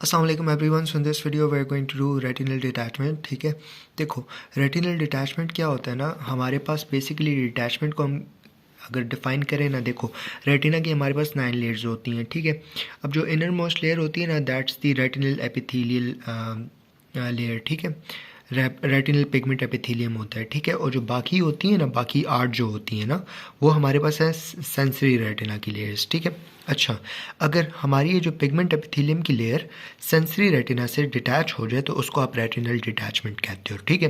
अस्सलाम वालेकुम everyone. So in this video we are going to do retinal detachment. ठीक है, देखो रेटिनल डिटैचमेंट क्या होता है ना, हमारे पास बेसिकली डिटैचमेंट को हम अगर डिफाइन करें ना, देखो रेटिना की हमारे पास 9 लेयर्स होती हैं। ठीक है, अब जो इनर मोस्ट लेयर होती है ना, that's the retinal epithelial layer. ठीक है, रेटिनल पिगमेंट एपिथेलियम होता है। ठीक है, और जो बाकी होती है ना, बाकी 8 जो होती है ना, वो हमारे पास है सेंसरी रेटिना की लेयर्स। ठीक है, अच्छा, अगर हमारी ये जो पिगमेंट एपिथेलियम की लेयर सेंसरी रेटिना से डिटैच हो जाए तो उसको आप रेटिनल डिटैचमेंट कहते हो। ठीक है,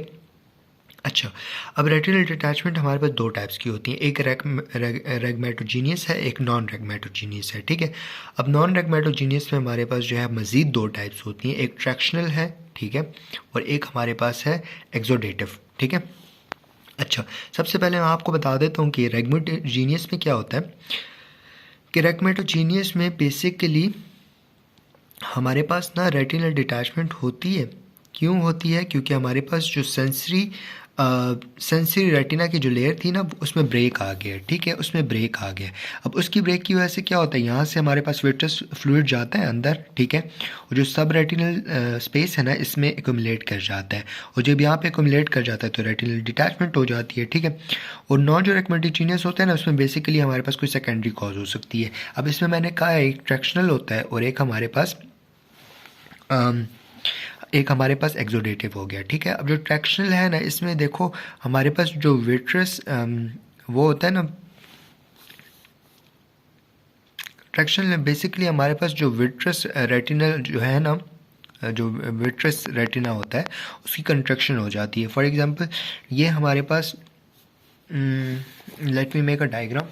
अच्छा, अब रेटिनल डिटैचमेंट हमारे पास 2 टाइप्स की होती हैं, एक रेगमेटोजीनियस है, एक नॉन रेगमेटोजीनियस है। ठीक है, अब नॉन रेगमेटोजीनियस में हमारे पास जो है मज़ीद 2 टाइप्स होती हैं, एक ट्रैक्शनल है, ठीक है, और एक हमारे पास है एक्सोडेटिव। ठीक है, अच्छा, सबसे पहले मैं आपको बता देता हूँ कि रेगमेटोजीनियस में क्या होता है कि रेगमेटोजीनियस में बेसिकली हमारे पास ना रेटिनल डिटैचमेंट होती है। क्यों होती है? क्योंकि हमारे पास जो सेंसरी रेटिना की जो लेयर थी ना, उसमें ब्रेक आ गया। ठीक है, उसमें ब्रेक आ गया। अब उसकी ब्रेक की वजह से क्या होता है, यहाँ से हमारे पास विट्रस फ्लूइड जाता है अंदर। ठीक है, और जो सब रेटिनल स्पेस है ना, इसमें एक्यूमुलेट कर जाता है, और जब यहाँ पे एक्यूमुलेट कर जाता है तो रेटिनल डिटैचमेंट हो जाती है। ठीक है, और नॉन जो रेगमेटोजीनियस होता है ना, उसमें बेसिकली हमारे पास कोई सेकेंडरी कॉज हो सकती है। अब इसमें मैंने कहा एक ट्रैक्शनल होता है और एक हमारे पास एक्सोडेटिव हो गया। ठीक है, अब जो ट्रैक्शनल है ना, इसमें देखो हमारे पास जो विट्रस वो होता है ना, ट्रैक्शनल में बेसिकली हमारे पास जो विट्रस रेटिनल जो है ना, जो विट्रस रेटिना होता है उसकी कंट्रक्शन हो जाती है। फॉर एग्जांपल ये हमारे पास, let me make a diagram.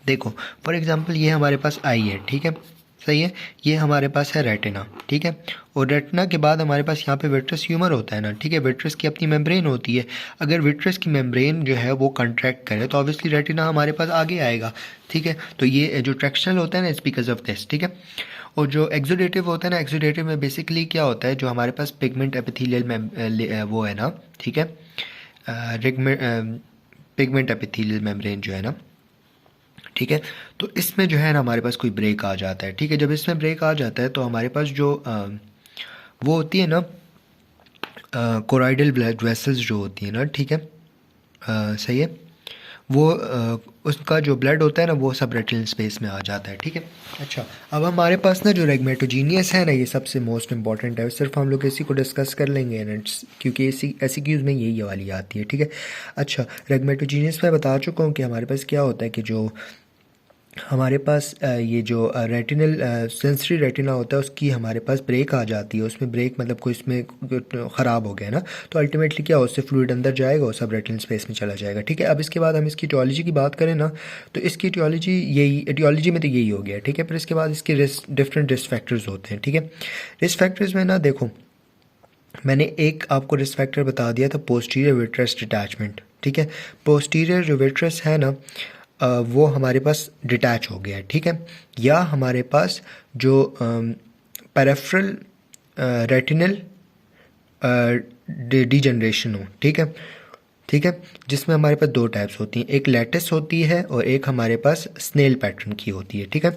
देखो फॉर एग्जांपल ये हमारे पास आई है। ठीक है, सही है, ये हमारे पास है रेटिना। ठीक है, और रेटिना के बाद हमारे पास यहाँ पे विट्रस ह्यूमर होता है ना। ठीक है, विट्रस की अपनी मेम्ब्रेन होती है। अगर विट्रस की मेम्ब्रेन जो है वो कंट्रैक्ट करे तो ऑब्वियसली रेटिना हमारे पास आगे आएगा। ठीक है, तो ये जो ट्रैक्शनल होता है ना, इट्स बिकॉज ऑफ दिस। ठीक है, और जो एक्सोडेटिव होता है ना, एक्सोडेटिव में बेसिकली क्या होता है, जो हमारे पास पिगमेंट एपिथेलियल में वो है ना, ठीक है, पिगमेंट एपिथेलियल मेम्ब्रेन जो है ना, ठीक है, तो इसमें जो है ना हमारे पास कोई ब्रेक आ जाता है। ठीक है, जब इसमें ब्रेक आ जाता है तो हमारे पास जो वो होती है ना, कोराइडल ब्लड वेसल्स जो होती है ना, ठीक है, सही है, वो उसका जो ब्लड होता है ना, वो सब रेटिनल स्पेस में आ जाता है। ठीक है, अच्छा, अब हमारे पास ना जो रेगमेटोजीनियस है ना, ये सबसे मोस्ट इंपॉर्टेंट है। सिर्फ हम लोग इसी को डिस्कस कर लेंगे ना, क्योंकि इसी ऐसी क्यूज़ में यही वाली आती है। ठीक है, अच्छा, रेगमेटोजीनियस में बता चुका हूँ कि हमारे पास क्या होता है कि जो हमारे पास ये जो रेटिनल सेंसरी रेटिना होता है, उसकी हमारे पास ब्रेक आ जाती है। उसमें ब्रेक मतलब कोई इसमें ख़राब हो गया ना, तो अल्टीमेटली क्या, उससे फ्लूइड अंदर जाएगा और सब रेटिनल स्पेस में चला जाएगा। ठीक है, अब इसके बाद हम इसकी टियोलॉजी की बात करें ना, तो इसकी टियोलॉजी में तो यही हो गया। ठीक है, फिर इसके बाद इसके डिफरेंट रिस्क फैक्टर्स होते हैं। ठीक है, रिस्क फैक्टर्स में ना देखो, मैंने एक आपको रिस्क फैक्टर बता दिया था, पोस्टीरियर विट्रस डिटैचमेंट। ठीक है, पोस्टीरियर जो विट्रस है ना, वो हमारे पास डिटैच हो गया है। ठीक है, या हमारे पास जो पेरिफेरल रेटिनल डीजनरेशन हो। ठीक है, ठीक है, जिसमें हमारे पास 2 टाइप्स होती हैं, एक लैटिस होती है और एक हमारे पास स्नेल पैटर्न की होती है। ठीक है,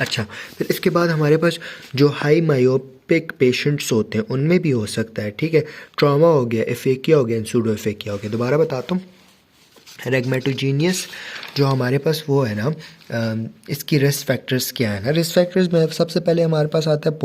अच्छा, फिर इसके बाद हमारे पास जो हाई मायोपिक पेशेंट्स होते हैं उनमें भी हो सकता है। ठीक है, ट्रॉमा हो गया, एफेकिया हो गया, सूडो एफेकिया हो गया। दोबारा बताता हूँ, रेगमेटोजीनियस जो हमारे पास वो है ना, इसकी रिस्क फैक्टर्स क्या है ना, रिस्क फैक्टर्स में सबसे पहले हमारे पास आता है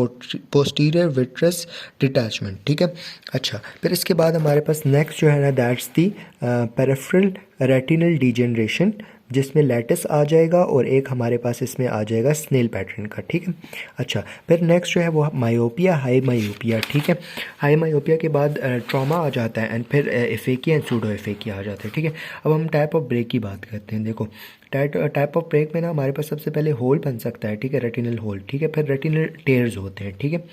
पोस्टीरियर विट्रस डिटैचमेंट। ठीक है, अच्छा, फिर इसके बाद हमारे पास नेक्स्ट जो है ना, that's the peripheral retinal degeneration, जिसमें लैटिस आ जाएगा और एक हमारे पास इसमें आ जाएगा स्नेल पैटर्न का। ठीक है, अच्छा, फिर नेक्स्ट जो है वो मायोपिया, हाई मायोपिया। ठीक है, हाई मायोपिया के बाद ट्रॉमा आ जाता है, एंड फिर एफेकिया एंड सूडो एफेकिया आ जाता है। ठीक है, अब हम टाइप ऑफ ब्रेक की बात करते हैं। देखो टाइप ऑफ ब्रेक में ना हमारे पास सबसे पहले होल बन सकता है। ठीक है, रेटिनल होल। ठीक है, फिर रेटिनल टेयर्स होते हैं। ठीक है,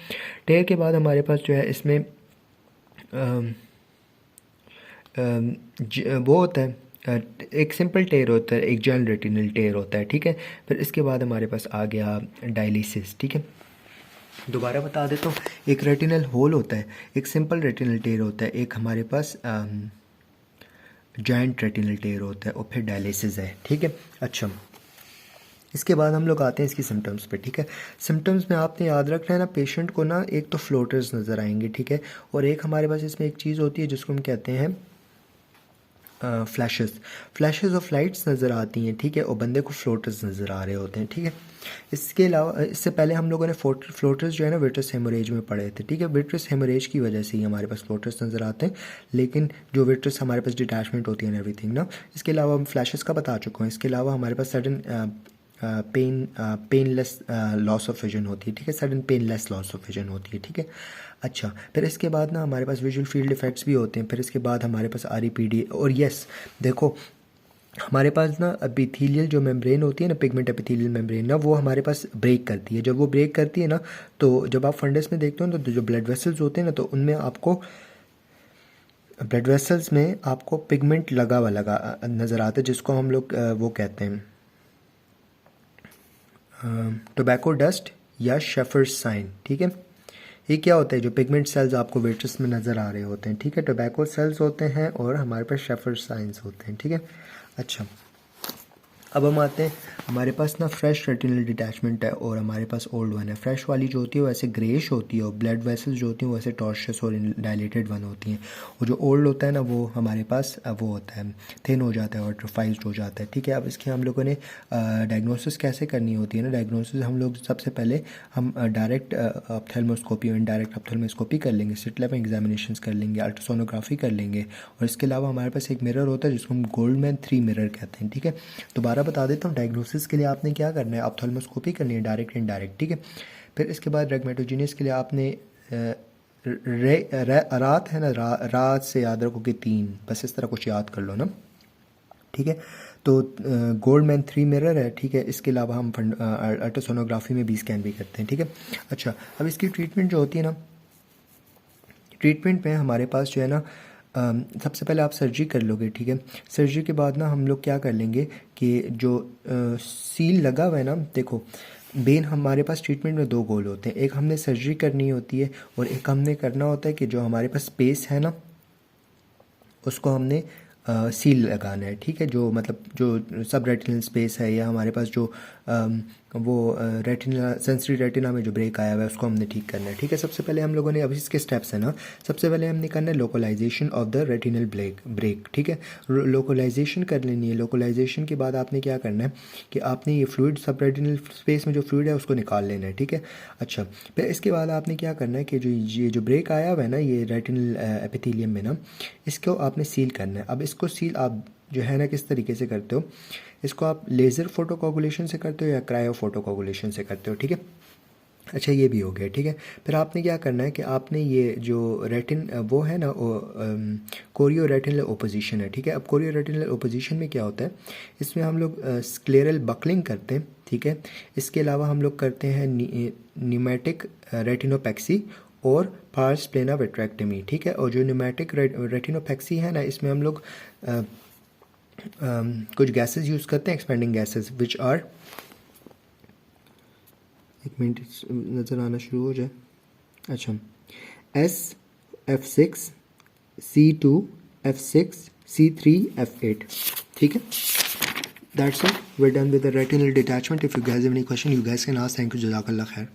टेयर के बाद हमारे पास जो है इसमें वो होता है, एक सिंपल टेयर होता है, एक जॉइंट रेटिनल टेयर होता है। ठीक है, फिर इसके बाद हमारे पास आ गया डायलिसिस। ठीक है, दोबारा बता देता हूँ, एक रेटिनल होल होता है, एक सिंपल रेटिनल टेयर होता है, एक हमारे पास जॉइंट रेटिनल टेयर होता है, और फिर डायलिसिस है। ठीक है, अच्छा, इसके बाद हम लोग आते हैं इसकी सिम्टम्स पे, ठीक है। सिम्टम्स में आपने याद रखना है ना, पेशेंट को ना एक तो फ्लोटर्स नज़र आएंगे, ठीक है, और एक हमारे पास इसमें एक चीज़ होती है जिसको हम कहते हैं फ्लैशेस ऑफ लाइट्स नज़र आती हैं, ठीक है, और बंदे को फ्लोटर्स नज़र आ रहे होते हैं, ठीक है। इसके अलावा इससे पहले हम लोगों ने फ्लोटर्स जो है ना विट्रस हेमोरेज में पढ़े थे, ठीक है। विट्रस हेमोरेज की वजह से ही हमारे पास फ्लोटर्स नज़र आते हैं, लेकिन जो विट्रस हमारे पास डिटैचमेंट होती है एंड एवरीथिंग ना। इसके अलावा हम फ्लैशेस का बता चुका हूँ। इसके अलावा हमारे पास sudden painless loss of vision होती है, ठीक है, sudden painless loss of vision होती है, ठीक है। अच्छा, फिर इसके बाद ना हमारे पास विजुअल फील्ड इफेक्ट्स भी होते हैं। फिर इसके बाद हमारे पास REPD और यस देखो हमारे पास ना एपिथेलियल जो मेम्ब्रेन होती है ना, पिगमेंट एपिथेलियल मेम्ब्रेन ना, वो हमारे पास ब्रेक करती है। जब वो ब्रेक करती है ना, तो जब आप फंडस में देखते हो ना, तो जो ब्लड वेसल्स होते हैं ना, तो उनमें आपको ब्लड वेसल्स में आपको पिगमेंट लगा नज़र आता है, जिसको हम लोग वो कहते हैं टोबैको डस्ट या शेफर्स साइन, ठीक है। ये क्या होता है, जो पिगमेंट सेल्स आपको विट्रस में नज़र आ रहे होते हैं, ठीक है, टोबैको सेल्स होते हैं और हमारे पास शेफर्स साइंस होते हैं, ठीक है। अच्छा, अब हम आते हैं, हमारे पास ना फ्रेश रेटिनल डिटैचमेंट है और हमारे पास ओल्ड वन है। फ्रेश वाली जो होती है वो ऐसे ग्रेश होती है और ब्लड वेसल्स जो होती हैं वो ऐसे टॉर्शस और डायलेटेड वन होती हैं, और जो ओल्ड होता है ना वो हमारे पास वो होता है थिन हो जाता है और ट्रोफाइज्ड हो जाता है, ठीक है। अब इसके हम लोगों ने डायग्नोसिस कैसे करनी होती है ना, डायग्नोसिस हम लोग सबसे पहले हम डायरेक्ट ऑप्थेल्मोस्कोपी और इनडायरेक्ट ऑप्थेल्मोस्कोपी कर लेंगे, स्लिट लेवल एग्जामिनेशन कर लेंगे, अल्ट्रासोनोग्राफी कर लेंगे, और इसके अलावा हमारे पास एक मिरर होता है जिसको हम गोल्डमैन 3 मिरर कहते हैं, ठीक है। दोबारा बता देता हूँ, डायग्नोसिस के लिए आपने क्या करना है, ऑप्थेल्मोस्कोपी करनी है, डायरेक्ट इनडायरेक्ट, ठीक है। फिर इसके बाद रेगमेटोजेनिस के लिए आपने रात है ना, रात से याद रखो कि 3, बस इस तरह कुछ याद कर लो ना, ठीक है। तो गोल्डमैन 3 मिरर है, ठीक है। इसके अलावा हम अल्ट्रासोनोग्राफी में भी स्कैन भी करते हैं, ठीक है। अच्छा, अब इसकी ट्रीटमेंट जो होती है ना, ट्रीटमेंट में हमारे पास जो है ना सबसे पहले आप सर्जरी कर लोगे, ठीक है। सर्जरी के बाद ना हम लोग क्या कर लेंगे कि जो सील लगा हुआ है ना, देखो बेन हमारे पास ट्रीटमेंट में 2 गोल होते हैं, एक हमने सर्जरी करनी होती है और एक हमने करना होता है कि जो हमारे पास स्पेस है ना उसको हमने सील लगाना है, ठीक है। जो मतलब जो सब रेटिनल स्पेस है या हमारे पास जो वो रेटिना सेंसरी रेटिना में जो ब्रेक आया हुआ है उसको हमने ठीक करना है, ठीक है। सबसे पहले हम लोगों ने अभी इसके स्टेप्स हैं ना, सबसे पहले हमने करना है localization of the retinal break, ठीक है। लोकलाइजेशन कर लेनी है। लोकलाइजेशन के बाद आपने क्या करना है कि आपने ये फ्लूइड सब रेटिनल स्पेस में जो फ्लूइड है उसको निकाल लेना है, ठीक है। अच्छा, फिर इसके बाद आपने क्या करना है कि जो ब्रेक आया हुआ है ना ये रेटिनल एपिथेलियम में ना, इसको आपने सील करना है। अब इसको सील आप जो है ना किस तरीके से करते हो, इसको आप लेज़र फोटोकोगुलेशन से करते हो या क्रायो फोटोकोगुलेशन से करते हो, ठीक है। अच्छा, ये भी हो गया, ठीक है। फिर आपने क्या करना है कि आपने ये जो रेटिन वो है ना कोरियो रेटिनल ओपोजिशन है, ठीक है। अब कोरियो रेटिनल ओपोजिशन में क्या होता है, इसमें हम लोग स्क्लेरल बकलिंग करते हैं, ठीक है। इसके अलावा हम लोग करते हैं न्यूमेटिक रेटिनोपैक्सी और पार्स प्लेना विट्रेक्टमी, ठीक है। और जो न्यूमेटिक रेटिनोपैक्सी है ना, इसमें हम लोग कुछ गैसेस यूज़ करते हैं, एक्सपेंडिंग गैसेस विच आर, एक मिनट नज़र आना शुरू हो जाए। अच्छा, SF6 C2 F6 C3 F8, ठीक है। That's it. We're done with the retinal detachment. If you guys have any question, you guys can ask. Thank you. Jazakallah khair.